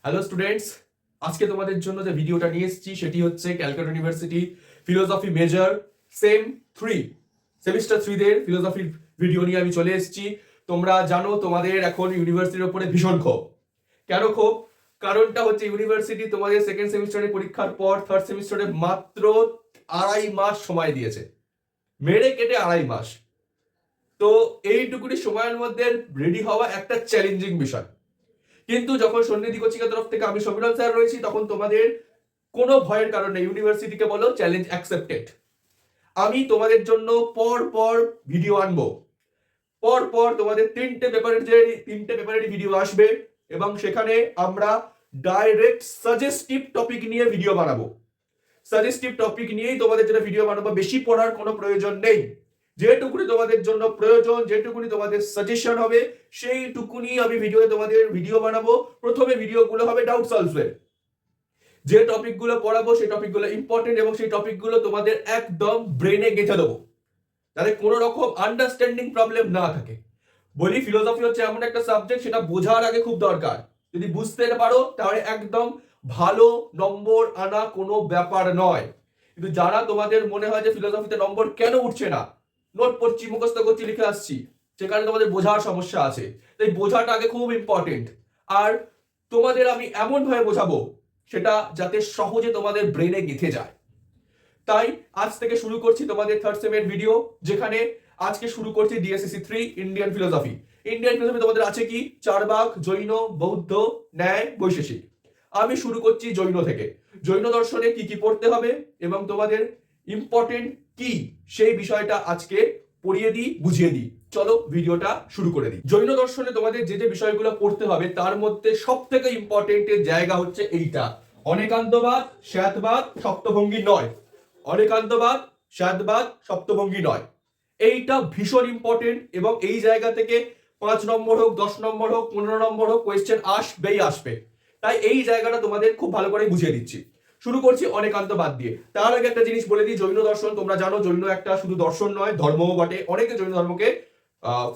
Hello students, আজকে তোমাদের জন্য যে ভিডিওটা নিয়ে এসেছি সেটি হচ্ছে Calcutta university philosophy major same 3 semester 3 দের ফিলোসফির ভিডিও নিয়ে আমি চলে এসেছি। তোমরা জানো তোমাদের এখন ইউনিভার্সিটির উপরে ভীষণ ক্ষোভ। কেন ক্ষোভ? কারণটা হচ্ছে ইউনিভার্সিটি তোমাদের সেকেন্ড সেমিস্টারের পরীক্ষার পর থার্ড সেমিস্টারে মাত্র 2.5 মাস সময় দিয়েছে, মেরে কেটে 2.5 মাস। তো এইটুকুনি সময়ের মধ্যে রেডি হওয়া একটা চ্যালেঞ্জিং বিষয়। কিন্তু যখন সন্নিধি কোচিং তরফ থেকে আমি সমীরণ স্যার রয়েছি, তখন তোমাদের কোনো ভয়ের কারণ নেই। ইউনিভার্সিটিকে বলো চ্যালেঞ্জ অ্যাকসেপ্টেড। আমি তোমাদের জন্য পর পর ভিডিও আনবো, পর পর তোমাদের তিনটে পেপারের ভিডিও আসবে এবং সেখানে আমরা ডাইরেক্ট সাজেস্টিভ টপিক নিয়ে ভিডিও বানাবো। সাজেস্টিভ টপিক নিয়েই তোমাদের জন্য ভিডিও বানাবো, বেশি পড়ার কোনো প্রয়োজন নেই। যেটুকুনি তোমাদের জন্য প্রয়োজন, যেটুকুনি তোমাদের সাজেশন হবে, সেইটুকুনি আমি তোমাদের ভিডিও বানাবো। প্রথমে ভিডিওগুলো হবে ডাউট সলভের। যে টপিকগুলো পড়াবো সেই টপিকগুলো ইম্পর্টেন্ট এবং সেই টপিকগুলো তোমাদের একদম ব্রেনে গেঁথে দেবো, যাতে কোনো রকম আন্ডারস্ট্যান্ডিং প্রবলেম না থাকে। বলি ফিলোসফি হচ্ছে এমন একটা সাবজেক্ট, সেটা বোঝার আগে খুব দরকার। যদি বুঝতে পারো তাহলে একদম ভালো নম্বর আনা কোনো ব্যাপার নয়। কিন্তু যারা তোমাদের মনে হয় যে ফিলোসফিতে নম্বর কেন উঠছে না, নোট পড়ছি, মুখস্থ করছি, লিখে আসছি, সেখানে তোমাদের বোঝার সমস্যা আছে। তাই বোঝাটা আগে খুব ইম্পর্টেন্ট। আর তোমাদের আমি এমন ভাবে বোঝাবো সেটা যাতে সহজে তোমাদের ব্রেনে গেঁথে যায়। তাই আজ থেকে শুরু করছি তোমাদের থার্ড সেমের ভিডিও, যেখানে আজকে শুরু করছি DSCC 3 Indian philosophy. Indian philosophy তোমাদের আছে কি? চারবাক, জৈন, বৌদ্ধ, ন্যায়, বৈশেষিক। আমি শুরু করছি জৈন থেকে। জৈন দর্শনে কি কি পড়তে হবে এবং তোমাদের ইম্পর্টেন্ট কি সেই বিষয়টা আজকে পড়িয়ে দিই, বুঝিয়ে দিই। চলো ভিডিওটা শুরু করে দিই। জৈন দর্শনে তোমাদের যে যে বিষয়গুলো পড়তে হবে তার মধ্যে সব থেকে ইম্পর্টেন্টের জায়গা হচ্ছে এইটা: অনেকান্তবাদ, শ্বেতবাদ, সপ্তভঙ্গি নয়। অনেকান্তবাদ, শ্বেতবাদ, সপ্তভঙ্গি নয়। এইটা ভীষণ ইম্পর্টেন্ট এবং এই জায়গা থেকে 5 নম্বর হোক, 10 নম্বর হোক, 15 নম্বর হোক, কোয়েশ্চেন আসবেই আসবে। তাই এই জায়গাটা তোমাদের খুব ভালো করে বুঝিয়ে দিচ্ছি। শুরু করছি অনেকান্তবাদ দিয়ে। তার আগে একটা জিনিস বলে দিই, জৈন দর্শন তোমরা জানো জৈন একটা শুধু দর্শন নয়, ধর্মও বটে। অনেকে জৈন ধর্মকে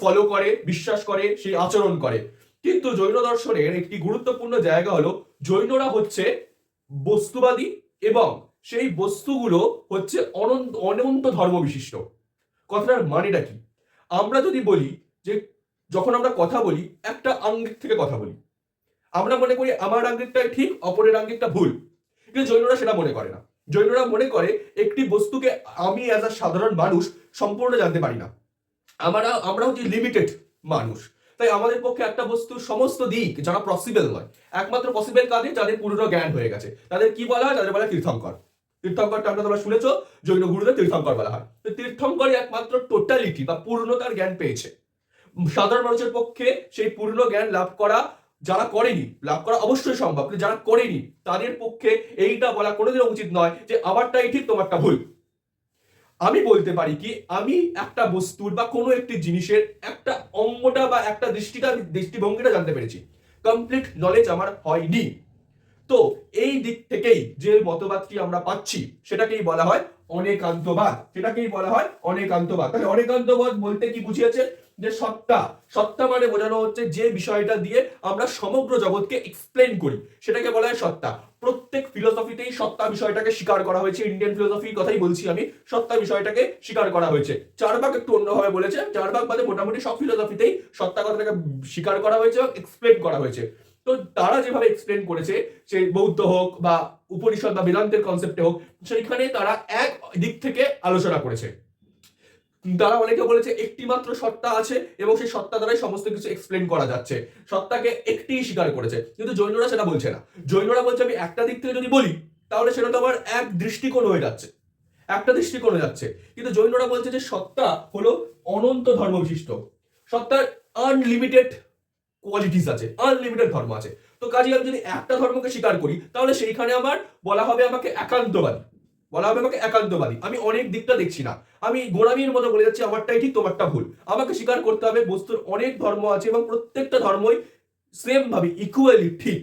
ফলো করে, বিশ্বাস করে, সেই আচরণ করে। কিন্তু জৈন দর্শনের একটি গুরুত্বপূর্ণ জায়গা হলো জৈনরা হচ্ছে বস্তুবাদী এবং সেই বস্তুগুলো হচ্ছে অনন্ত অনন্ত ধর্ম বিশিষ্ট। কথাটার মানেটা কি? আমরা যদি বলি যে যখন আমরা কথা বলি একটা আঙ্গিক থেকে কথা বলি, আমরা মনে করি আমার আঙ্গিকটাই ঠিক, অপরের আঙ্গিকটা ভুল। কিন্তু জৈনরা সেটা মনে করে না। জৈনরা মনে করে একটি বস্তুকে আমি অ্যাজ আ সাধারণ মানুষ সম্পূর্ণ জানতে পারি না। আমরা হচ্ছে লিমিটেড মানুষ। তাই আমাদের পক্ষে একটা বস্তুর সমস্ত দিক জানা পসিবল নয়। একমাত্র পসিবল কাজে যাদের পূর্ণ জ্ঞান হয়ে গেছে তাদের কি বলা হয়? তাদের বলা হয় তীর্থঙ্কর। তীর্থঙ্করটা আমরা তোমরা শুনেছো, জৈন গুরুদের তীর্থঙ্কর বলা হয়। তো তীর্থঙ্করই একমাত্র টোটালিটি বা পূর্ণতার জ্ঞান পেয়েছে। সাধারণ মানুষের পক্ষে সেই পূর্ণ জ্ঞান লাভ করা, যারা করেনি, লাভ করা অবশ্যই সম্ভব, কিন্তু যারা করেনি তাদের পক্ষে এইটা বলা কোনোদিনও উচিত নয় যে আমারটাই ঠিক, তোমারটা ভুল। আমি বলতে পারি কি, আমি একটা বস্তুর বা কোনো একটি জিনিসের একটা অঙ্গটা বা একটা দৃষ্টিভঙ্গিটা জানতে পেরেছি, কমপ্লিট নলেজ আমার হয়নি। তো এই দিক থেকেই যে মতবাদটি আমরা পাচ্ছি সেটাকেই বলা হয় অনেকান্তবাদ। সেটাকেই বলা হয় অনেকান্তবাদ। তাহলে অনেকান্তবাদ বলতে কি বুঝিয়েছে? যে সত্তা। সত্তা মানে বোঝানো হচ্ছে যে বিষয়টা দিয়ে আমরা সমগ্র জগৎকে এক্সপ্লেন করি সেটাকে বলা হয় সত্তা। প্রত্যেক ফিলোসফিতেই সত্তা বিষয়টাকে স্বীকার করা হয়েছে। ইন্ডিয়ান ফিলোসফির কথাই বলছি আমি, সত্তা বিষয়টাকে স্বীকার করা হয়েছে। চারবাক একটু অন্যভাবে বলেছে, চারবাক বাদে মোটামুটি সব ফিলোসফিতেই সত্তা কথাটাকে স্বীকার করা হয়েছে এবং এক্সপ্লেন করা হয়েছে। তো তারা যেভাবে এক্সপ্লেন করেছে, সে বৌদ্ধ হোক বা উপনিষদ বা বেদান্তের কনসেপ্টে হোক, সেইখানে তারা এক দিক থেকে আলোচনা করেছে। তারা অনেকে বলেছে একটি মাত্র সত্তা আছে এবং সেই সত্তা দ্বারাই সমস্ত কিছু এক্সপ্লেন করা যাচ্ছে। সত্তাকে একটিই স্বীকার করেছে। কিন্তু জৈনরা সেটা বলছে না। জৈনরা বলছে আমি একটা দিক থেকে যদি বলি তাহলে সেটা তো আমার এক দৃষ্টিকোণ হয়ে যাচ্ছে, একটা দৃষ্টিকোণ হয়ে যাচ্ছে। কিন্তু জৈনরা বলছে যে সত্তা হলো অনন্ত ধর্ম বিশিষ্ট। সত্তার আনলিমিটেড কোয়ালিটিস আছে, আনলিমিটেড ধর্ম আছে। তো কাজে আমি যদি একটা ধর্মকে স্বীকার করি তাহলে সেইখানে আমার বলা হবে আমাকে একান্তবাদী, বলা হবে আমাকে একান্তবাদী। আমি অনেক দিকটা দেখছি না, আমি গোড়ামির মতো বলে যাচ্ছি আমারটাই ঠিক, তোমারটা ভুল। আমাকে স্বীকার করতে হবে বস্তুর অনেক ধর্ম আছে এবং প্রত্যেকটা ধর্মই সেম ভাবে ইকুয়ালি ঠিক,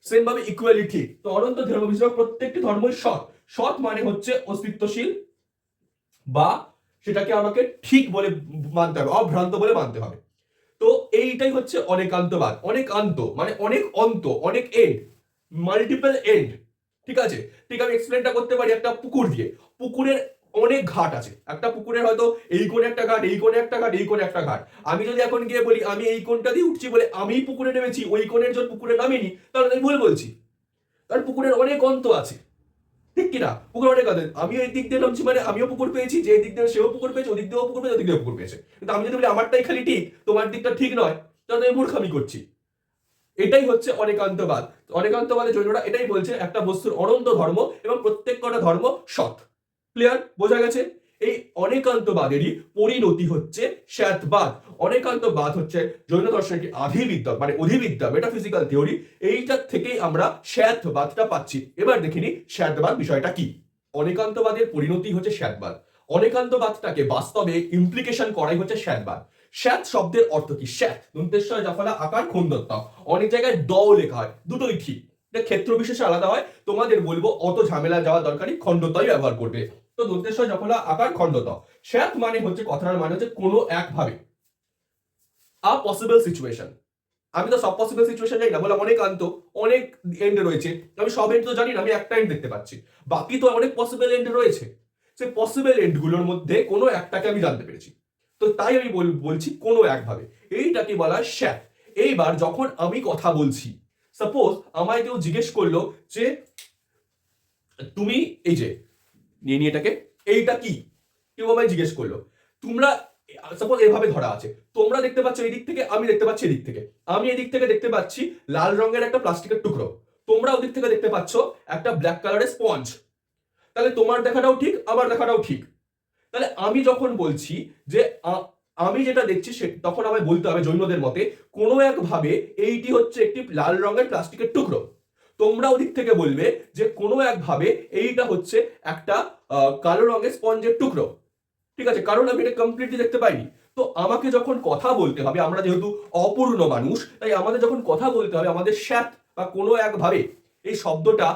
সেম ভাবে ইকুয়ালি ঠিক। তো অনন্ত ধর্ম বিশিষ্ট প্রত্যেকটি ধর্মই সৎ। সৎ মানে হচ্ছে অস্তিত্বশীল বা সেটাকে আমাকে ঠিক বলে মানতে হবে, অভ্রান্ত বলে মানতে হবে। তো এইটাই হচ্ছে অনেকান্তবাদ। অনেকান্ত মানে অনেক অন্ত, অনেক এন্ড, মাল্টিপল এন্ড। ঠিক আছে, ঠিক আমি এক্সপ্লেনটা করতে পারি একটা পুকুর দিয়ে। পুকুরের অনেক ঘাট আছে, একটা পুকুরের হয়তো এই কোণে একটা ঘাট, এই কোণে একটা ঘাট, এই কোণে একটা ঘাট। আমি যদি এখন গিয়ে বলি আমি এই কোণটা দিয়ে উঠছি বলে আমি পুকুরে নেমেছি, ওই কোণের জন্য পুকুরে নামিনি, তাহলে আমি ভুল বলছি। কারণ পুকুরের অনেক অন্ত আছে, ঠিক কিনা? পুকুর অনেক আছে, আমিও এই দিক দিয়ে নামছি মানে আমিও পুকুর পেয়েছি, যে দিক দিয়ে সেও পুকুর পেয়েছে, ওদিক দিয়েও পুকুর পেয়েছে, ওদিক দিয়েও পুকুর পেয়েছে। কিন্তু আমি যদি বলি আমারটাই খালি ঠিক, তোমার দিকটা ঠিক নয়, তাহলে আমি মূর্খামি করছি। এটাই হচ্ছে অনেকান্তবাদ। অনেকান্তবাদে জৈনরা এটাই বলছে একটা বস্তুর অনন্ত ধর্ম এবং প্রত্যেক কটা ধর্ম সৎ। ক্লিয়ার? বোঝা গেছে? এই অনেকান্তবাদেরই পরিণতি হচ্ছে শ্বেতবাদ। অনেকান্তবাদ হচ্ছে জৈন দর্শনের একটি আধিবিদ্যা মানে অধিবিদ্যা, মেটাফিজিক্যাল থিওরি। এইটার থেকেই আমরা শ্বেতবাদটা পাচ্ছি। এবার দেখিনি শ্বেতবাদ বিষয়টা কি। অনেকান্তবাদের পরিণতি হচ্ছে শ্বেতবাদ। অনেকান্তবাদটাকে বাস্তবে ইমপ্লিকেশন করাই হচ্ছে শ্বেতবাদ। শ্বেত শব্দের অর্থ কি? শ্বেত দন্তেশ্বর জাফলা আকার খন্দত্ব, অনেক জায়গায় দ লেখা হয়, দুটোই ঠিক, এটা ক্ষেত্র বিশেষে আলাদা হয়। তোমাদের বলবো অত ঝামেলা যাওয়া দরকারই, খণ্ডতই ব্যবহার করবে। তো দন্তেশ্বর জাফলা আকার খণ্ডত। শ্বেত মানে হচ্ছে, কথাটার মানে হচ্ছে কোনো একভাবে, আ পসিবল সিচুয়েশন। আমি তো সব পসিবল সিচুয়েশন জানি না, বললাম অনেক আন্ত, অনেক এন্ড রয়েছে, আমি সব এন্ড তো জানি না, আমি একটা এন্ড দেখতে পাচ্ছি, বাকি তো অনেক পসিবল এন্ড রয়েছে। সেই পসিবল এন্ড গুলোর মধ্যে কোনো একটাকে আমি জানতে পেরেছি, তো তাই আমি বলছি কোনো একভাবে, এইটাকে বলা হয় শ্যাত। এইবার যখন আমি কথা বলছি, সাপোজ আমায় কেউ জিজ্ঞেস করলো যে তুমি এই যে নিয়ে নিয়ে এটাকে, এইটা কি, কেউ আমায় জিজ্ঞেস করলো, তোমরা সাপোজ এভাবে ধরা আছে, তোমরা দেখতে পাচ্ছ এই দিক থেকে, আমি দেখতে পাচ্ছি এদিক থেকে, আমি এদিক থেকে দেখতে পাচ্ছি লাল রঙের একটা প্লাস্টিকের টুকরো, তোমরা ওদিক থেকে দেখতে পাচ্ছ একটা ব্ল্যাক কালারের স্পঞ্জ। তাহলে তোমার দেখাটাও ঠিক, আমার দেখাটাও ঠিক। তাহলে আমি যখন বলছি যে আমি যেটা দেখছি তখন আমায় বলতে হবে জৈনদের মতে কোনো একভাবে এইটি হচ্ছে একটি লাল রঙের প্লাস্টিকের টুকরো। তোমরা ওদিক থেকে বলবে যে কোনো একভাবে এইটা হচ্ছে একটা কালো রঙের স্পঞ্জের টুকরো। ঠিক আছে, কারণ আমি এটা কমপ্লিটলি দেখতে পাইনি। তো আমাকে যখন কথা বলতে হবে, আমরা যেহেতু অপূর্ণ মানুষ, তাই আমাদের যখন কথা বলতে হবে আমাদের শ্যাত বা কোনো একভাবে এই শব্দটা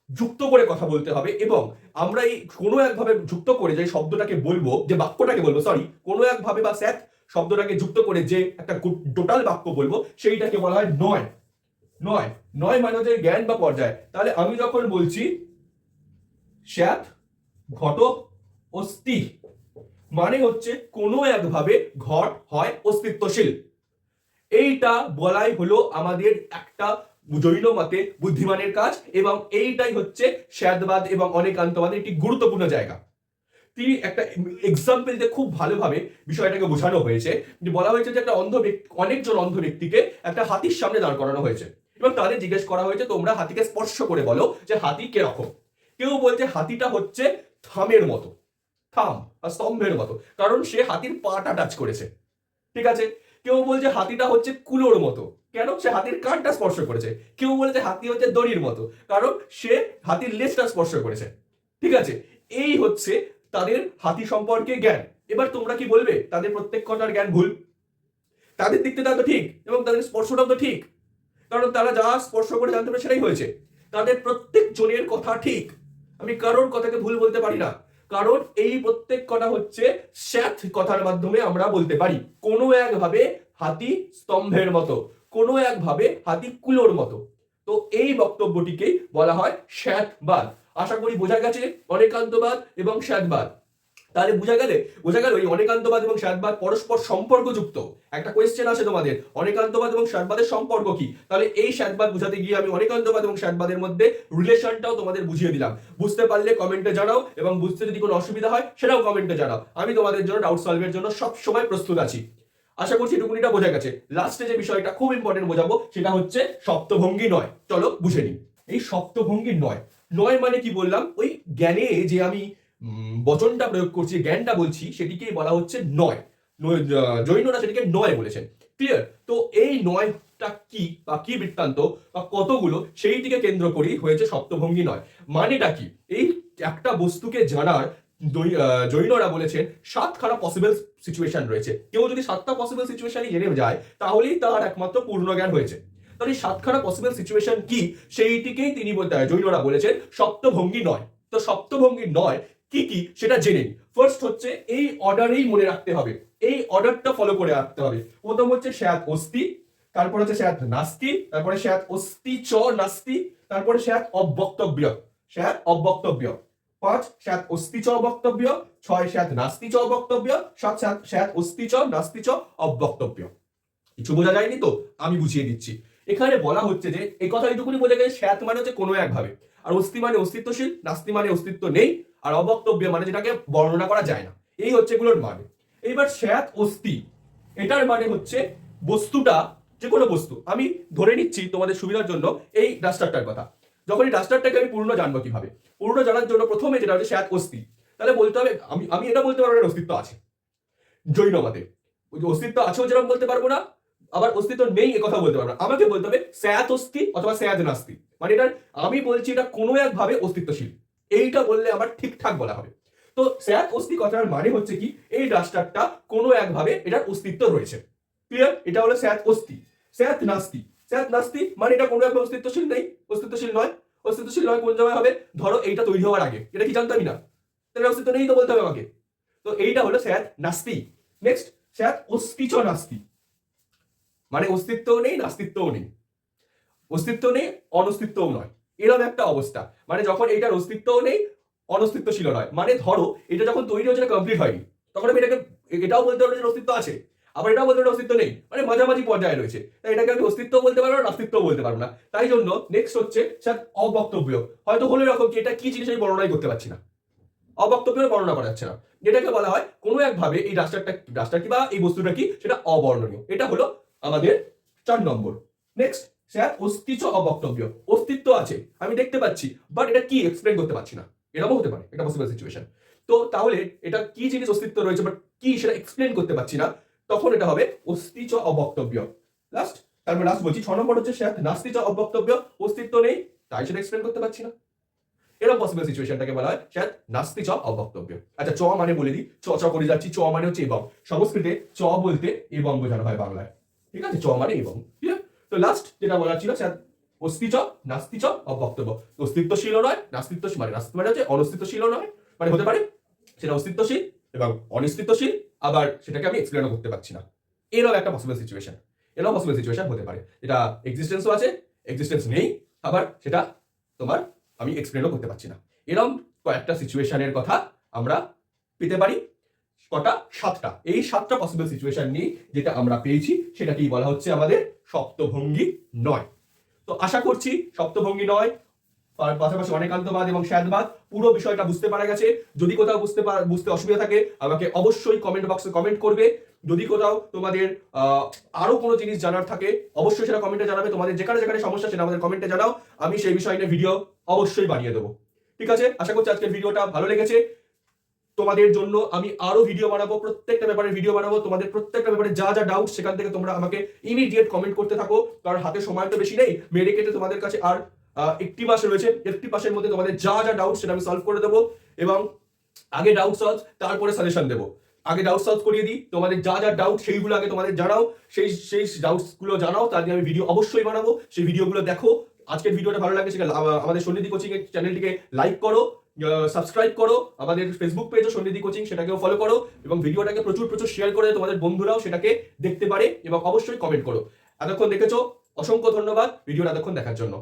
যুক্ত করে কথা বলতে হবে। এবং আমরা এই কোনো একভাবে যুক্ত করে যে শব্দটাকে বলবো, যে বাক্যটাকে বলবো, সরি, কোনো একভাবে বা স্যাত শব্দটাকে যুক্ত করে যে একটা টোটাল বাক্য বলবো, সেইটাকে বলা হয় নয়। নয়, নয় মানে হচ্ছে জ্ঞান বা পর্যায়। তাহলে আমি যখন বলছি শ্যাত ঘট অস্তি, মানে হচ্ছে কোনো একভাবে ঘট হয় অস্তিত্বশীল। এইটা বলাই হলো আমাদের একটা জৈন মতে বুদ্ধিমানের কাজ, এবং এইটাই হচ্ছে শ্বেতবাদ এবং অনেকান্তবাদের একটি গুরুত্বপূর্ণ জায়গা। তিনি একটা এক্সাম্পল দিয়ে খুব ভালোভাবে বিষয়টাকে বোঝানো হয়েছে, যে বলা হয়েছে যে একটা অন্ধ ব্যক্তি, অনেকজন অন্ধ ব্যক্তিকে একটা হাতির সামনে দাঁড় করানো হয়েছে এবং তাদের জিজ্ঞেস করা হয়েছে তোমরা হাতিকে স্পর্শ করে বলো যে হাতি কিরকম। কেউ বলছে হাতিটা হচ্ছে থামের মতো, থাম আর স্তম্ভের মতো, কারণ সে হাতির পাটা টাচ করেছে। ঠিক আছে, কেউ বলছে হাতিটা হচ্ছে কুলোর মতো, কেন? সে হাতির কানটা স্পর্শ করেছে। কেউ বলেছে হাতি হচ্ছে দড়ির মতো, কারণ সে হাতির লেজটা স্পর্শ করেছে। ঠিক আছে, এই হচ্ছে তাদের হাতি সম্পর্কে জ্ঞান। এবার তোমরা কি বলবে তাদের প্রত্যেক কটার জ্ঞান ভুল? তাদের দিক থেকে তো ঠিক, এবং তাদের স্পর্শটাও তো ঠিক, কারণ তারা যা স্পর্শ করে জানতে পারে সেটাই হয়েছে। তাদের প্রত্যেক জনের কথা ঠিক, আমি কারোর কথাকে ভুল বলতে পারি না, কারণ এই প্রত্যেক কথা হচ্ছে শ্যাত কথার মাধ্যমে আমরা বলতে পারি। কোনো একভাবে হাতি স্তম্ভের মতো, কোনো একভাবে হাতি কুলোর মতো। তো এই বক্তব্যটিকেই বলা হয় শ্বেতবাদ। আশা করি বোঝা গেছে অনেকান্তবাদ এবং শ্বেতবাদ। তাহলে বোঝা গেল এই অনেকান্তবাদ এবং শ্বেতবাদ পরস্পর সম্পর্কযুক্ত। একটা কোয়েশ্চেন আছে তোমাদের, অনেকান্তবাদ এবং শ্বেতবাদের সম্পর্ক কি? তাহলে এই শ্বেতবাদ বুঝাতে গিয়ে আমি অনেকান্তবাদ এবং শ্বেতবাদের মধ্যে রিলেশনটাও তোমাদের বুঝিয়ে দিলাম। বুঝতে পারলে কমেন্টে জানাও, এবং বুঝতে যদি কোনো অসুবিধা হয় সেটাও কমেন্টে জানাও। আমি তোমাদের জন্য ডাউট সলভের জন্য সব সময় প্রস্তুত আছি। আশা করছি এটুকুনিটা বোঝা গেছে। লাস্টে যে বিষয়টা খুব ইম্পর্টেন্ট বোঝাবো সেটা হচ্ছে সপ্তভঙ্গি নয়। চলো বুঝে নিই এই সপ্তভঙ্গি নয়। নয় মানে কি বললাম? ওই জ্ঞানে যে আমি বচনটা প্রয়োগ করছি, জ্ঞানটা বলছি, সেটিকেই বলা হচ্ছে নয়। জৈনরা সেটিকে নয় বলেছেন। ক্লিয়ার? তো এই নয়টা কি বা কি বৃত্তান্ত বা কতগুলো, সেইটিকে কেন্দ্র করেই হয়েছে সপ্তভঙ্গি নয়। মানেটা কি? এই একটা বস্তুকে জানার জৈনরা বলেছেন সাতখানা পসিবল সিচুয়েশন রয়েছে। কেউ যদি সাতটা পসিবল সিচুয়েশনই জেনে যায় তাহলেই তার একমাত্র পূর্ণ জ্ঞান হয়েছে। তাহলে এই সাতখানা পসিবল সিচুয়েশন কি, সেইটিকেই তিনি জৈনরা বলেছেন সপ্তভঙ্গি নয়। তো সপ্তভঙ্গি নয় কি কি সেটা জেনে নিই। ফার্স্ট হচ্ছে এই অর্ডারেই মনে রাখতে হবে, এই অর্ডারটা ফলো করে রাখতে হবে। প্রথম হচ্ছে স্যাত অস্তি, তারপর হচ্ছে স্যাত নাস্তি, তারপরে স্যাত অস্তি চ নাস্তি, তারপরে স্যাত অবক্তব্য, স্যাত অবক্তব্য। 5 স্যাত অস্তি চ বক্তব্য, 6 স্যাত নাস্তি চ বক্তব্য, 7 স্যাত অস্তি চ নাস্তি চ অবক্তব্য। কিছু বোঝা যায়নি তো? আমি বুঝিয়ে দিচ্ছি। এখানে বলা হচ্ছে যে এই কথা এইটুকুনি বোঝা গেছে, স্যাত মানে হচ্ছে কোনো একভাবে, আর অস্তি মানে অস্তিত্বশীল, নাস্তি মানে অস্তিত্ব নেই, আর অবক্তব্য মানে যেটাকে বর্ণনা করা যায় না। এই হচ্ছে এগুলোর মানে। এইবার স্যাত অস্তি, এটার মানে হচ্ছে বস্তুটা, যে কোনো বস্তু। আমি ধরে নিচ্ছি তোমাদের সুবিধার জন্য এই ডাস্টারটার কথা। যখন এই ডাস্টারটাকে আমি পূর্ণ জানবো কিভাবে? পূর্ণ জানার জন্য প্রথমে যেটা হচ্ছে স্যাত অস্তি, তাহলে বলতে হবে আমি এটা বলতে পারবো এর অস্তিত্ব আছে জৈন মতে। ওই যে অস্তিত্ব আছেও যেরকম বলতে পারবো না, আবার অস্তিত্ব নেই এ কথা বলতে পারবো না। আমাকে বলতে হবে স্যাত অস্তি অথবা স্যাত নাস্তি, মানে এটার আমি বলছি এটা কোনো একভাবে অস্তিত্বশীল, এইটা বললে আমার ঠিকঠাক বলা হবে। তো স্যাত অস্তি কথার মানে হচ্ছে কি, এই ডাস্টারটা কোনো একভাবে এটার অস্তিত্ব রয়েছে। ক্লিয়ার? এটা হলো স্যাত অস্তি। স্যাত নাস্তি, স্যাত নাস্তি মানে এটা কোনো একভাবে অস্তিত্বশীল নেই, অস্তিত্বশীল নয়। অস্তিত্বশীল নয় কোন সময় হবে? ধরো এইটা তৈরি হওয়ার আগে, এটা কি জানতামই না, তাহলে অস্তিত্ব নেই তো বলতে হবে আমাকে। তো এইটা হলো স্যাত নাস্তি। নেক্সট স্যাত অস্তি চ নাস্তি, মানে অস্তিত্বও নেই নাস্তিত্বও নেই, অস্তিত্ব নেই অনস্তিত্বও নয়, এরকম একটা অবস্থা। মানে যখন এইটার অস্তিত্বও নেই অনস্তিত্বশীল নয়, মানে ধরো এটা যখন তৈরি হচ্ছে কমপ্লিট হয়নি, তখন আমি এটাকে এটাও বলতে পারবো যে অস্তিত্ব আছে, আবার এটাও বলতে পারবো অস্তিত্ব নেই, মানে মাঝামাঝি পর্যায়ে রয়েছে। তাই এটাকে আমি অস্তিত্ব বলতে পারবো না, নাস্তিত্ব বলতে পারবো না। তাই জন্য নেক্সট হচ্ছে স্যার অবক্তব্য। হয়তো হলো এরকম কি এটা কি জিনিস আমি বর্ণনাই করতে পারছি না, অবক্তব্যের বর্ণনা করা যাচ্ছে না, যেটাকে বলা হয় কোনো একভাবে এই ডাস্টার কি বা এই বস্তুটা কি সেটা অবর্ণনীয়। এটা হলো আমাদের 4 নম্বর। নেক্সট স্যার অস্তিত্ব অবক্তব্য, অস্তিত্ব আছে আমি দেখতে পাচ্ছি, বাট এটা কি এক্সপ্লেন করতে পারছি না, এরকমও হতে পারে, এটা পসিবল সিচুয়েশন। তো তাহলে এটা কি জিনিস অস্তিত্ব রয়েছে বাট কি সেটা এক্সপ্লেন করতে পারছি না, তখন এটা হবে অস্তিত্ব অবক্তব্য। লাস্ট, তারপর লাস্ট বলছি 6 নম্বর হচ্ছে স্যার নাস্তিত্ব অবক্তব্য, অস্তিত্ব নেই তাই সেটা এক্সপ্লেন করতে পারছি না, এরকম পসিবল সিচুয়েশনটাকে বলা হয় স্যার নাস্তি চ অবক্তব্য। আচ্ছা চ মানে বলে দিই, চ চ করে যাচ্ছি, চ মানে হচ্ছে এবং, সংস্কৃতে চ বলতে এবং বোঝানো হয় বাংলায়, ঠিক আছে? চ মানে এবং, ঠিক আছে? তো লাস্ট যেটা বলা ছিল স্যার অস্তি চ নাস্তি চ অবক্তব্য, অস্তিত্বশীল নয়, নাস্তিত্বশীল মানে নাস্তি মানে হচ্ছে অনস্তিত্বশীল নয়, মানে হতে পারে সেটা অস্তিত্বশীল এবং অনিস্তিত্বশীল, আবার সেটাকে আমি এক্সপ্লেনও করতে পারছি না, এরকম একটা পসিবল সিচুয়েশন। এরকম পসিবল সিচুয়েশন হতে পারে, এটা এক্সিস্টেন্সও আছে, এক্সিস্টেন্স নেই, আবার সেটা তোমার আমি এক্সপ্লেনও করতে পারছি না। এরকম কয়েকটা সিচুয়েশনের কথা আমরা পেতে পারি। কটা? 7টা। এই 7টা পসিবল সিচুয়েশন নিয়ে যেটা আমরা পেয়েছি সেটাকেই বলা হচ্ছে আমাদের সপ্তভঙ্গি নয়। তো আশা করছি সপ্তভঙ্গি নয় তার পাশাপাশি অনেকান্তবাদ এবং স্যাদবাদ পুরো বিষয়টা বুঝতে পারা গেছে। যদি কোথাও বুঝতে অসুবিধা থাকে আমাকে অবশ্যই কমেন্ট বক্সে কমেন্ট করবে। যদি কোথাও তোমাদের আরো কোনো জিনিস জানার থাকে অবশ্যই সেটা কমেন্টে জানাবে। তোমাদের যেখানে যেখানে সমস্যা সেটা আমাদের কমেন্টে জানাও, আমি সেই বিষয় নিয়ে ভিডিও অবশ্যই বানিয়ে দেবো। ঠিক আছে, আশা করছি আজকের ভিডিওটা ভালো লেগেছে। তোমাদের জন্য আমি আরো ভিডিও বানাবো, প্রত্যেকটা ব্যাপারে ভিডিও বানাবো। তোমাদের প্রত্যেকটা ব্যাপারে যা যা ডাউট সেখান থেকে তোমরা আমাকে ইমিডিয়েট কমেন্ট করতে থাকো, কারণ হাতে সময় তো বেশি নেই। মেডিকেটে তোমাদের কাছে আর 1টি মাস রয়েছে, 1টি মাসের মধ্যে তোমাদের যা যা ডাউট সেটা আমি সলভ করে দেবো, এবং আগে ডাউট সলভ তারপরে সাজেশন দেবো। আগে ডাউট সলভ করিয়ে দিই, তোমাদের যা যা ডাউট সেইগুলো আগে তোমাদের জানাও, সেই সেই ডাউটস গুলো জানাও, তার নিয়ে আমি ভিডিও অবশ্যই বানাবো, সেই ভিডিওগুলো দেখো। আজকের ভিডিওটা ভালো লাগলে সেটা আমাদের সন্নিধি কোচিং এর চ্যানেলটিকে লাইক করো, সাবস্ক্রাইব করো, আমাদের ফেসবুক পেজও সন্নিধি কোচিং সেটাকেও ফলো করো, এবং ভিডিওটাকে প্রচুর প্রচুর শেয়ার করে তোমাদের বন্ধুরাও সেটাকে দেখতে পারে, এবং অবশ্যই কমেন্ট করো। এতক্ষণ দেখেছো, অসংখ্য ধন্যবাদ ভিডিওটা এতক্ষণ দেখার জন্য।